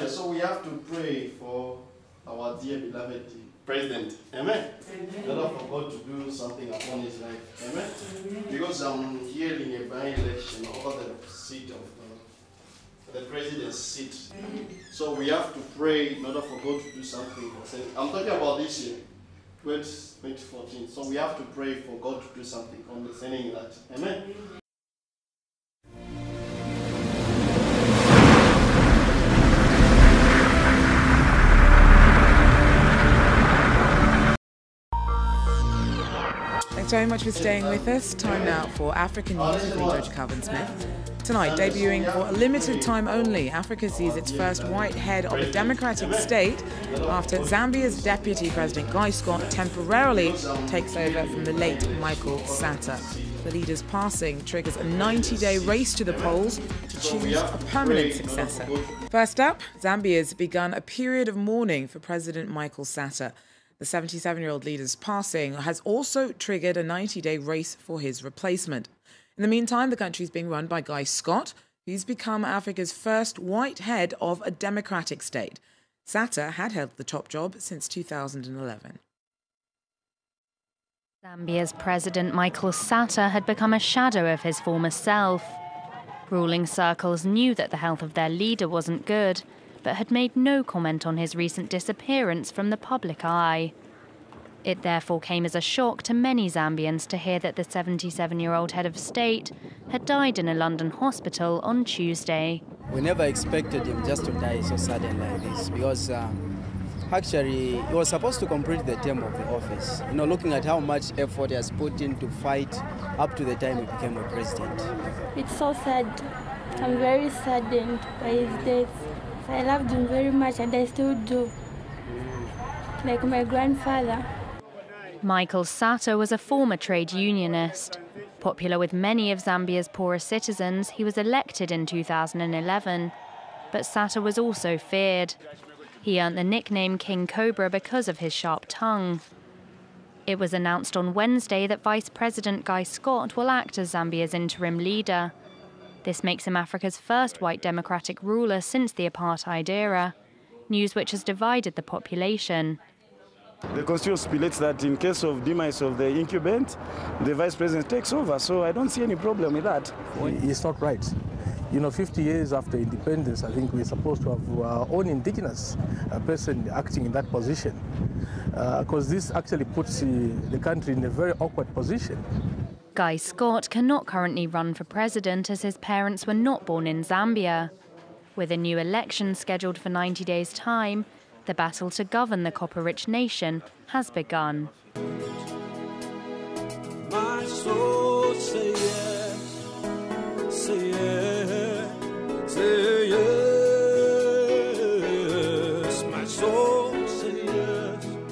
so we have to pray for our dear beloved President. Amen. In order for God to do something upon his life. Amen. Because I'm hearing a by-election over the seat of the president's seat. So we have to pray in order for God to do something. I'm talking about this year, 2014. So we have to pray for God to do something concerning that. Amen. Thanks very much for staying with us. Time now for African News with George Calvin-Smith. Tonight, debuting for a limited time only, Africa sees its first white head of a democratic state after Zambia's Deputy President Guy Scott temporarily takes over from the late Micheal Sata. The leader's passing triggers a 90-day race to the polls to choose a permanent successor. First up, Zambia's begun a period of mourning for President Micheal Sata. The 77-year-old leader's passing has also triggered a 90-day race for his replacement. In the meantime, the country is being run by Guy Scott, who's become Africa's first white head of a democratic state. Sata had held the top job since 2011. Zambia's President Micheal Sata had become a shadow of his former self. Ruling circles knew that the health of their leader wasn't good, but had made no comment on his recent disappearance from the public eye. It therefore came as a shock to many Zambians to hear that the 77-year-old head of state had died in a London hospital on Tuesday. We never expected him just to die so sudden like this, because actually he was supposed to complete the term of the office. You know, looking at how much effort he has put in to fight up to the time he became a president. It's so sad. I'm very saddened by his death. I loved him very much and I still do, like my grandfather. Micheal Sata was a former trade unionist. Popular with many of Zambia's poorer citizens, he was elected in 2011. But Sata was also feared. He earned the nickname King Cobra because of his sharp tongue. It was announced on Wednesday that Vice President Guy Scott will act as Zambia's interim leader. This makes him Africa's first white democratic ruler since the apartheid era, news which has divided the population. The constitution stipulates that in case of demise of the incumbent, the vice president takes over, so I don't see any problem with that. It's not right. You know, 50 years after independence, I think we're supposed to have our own indigenous person acting in that position, because this actually puts the country in a very awkward position. Guy Scott cannot currently run for president as his parents were not born in Zambia. With a new election scheduled for 90 days' time, the battle to govern the copper-rich nation has begun.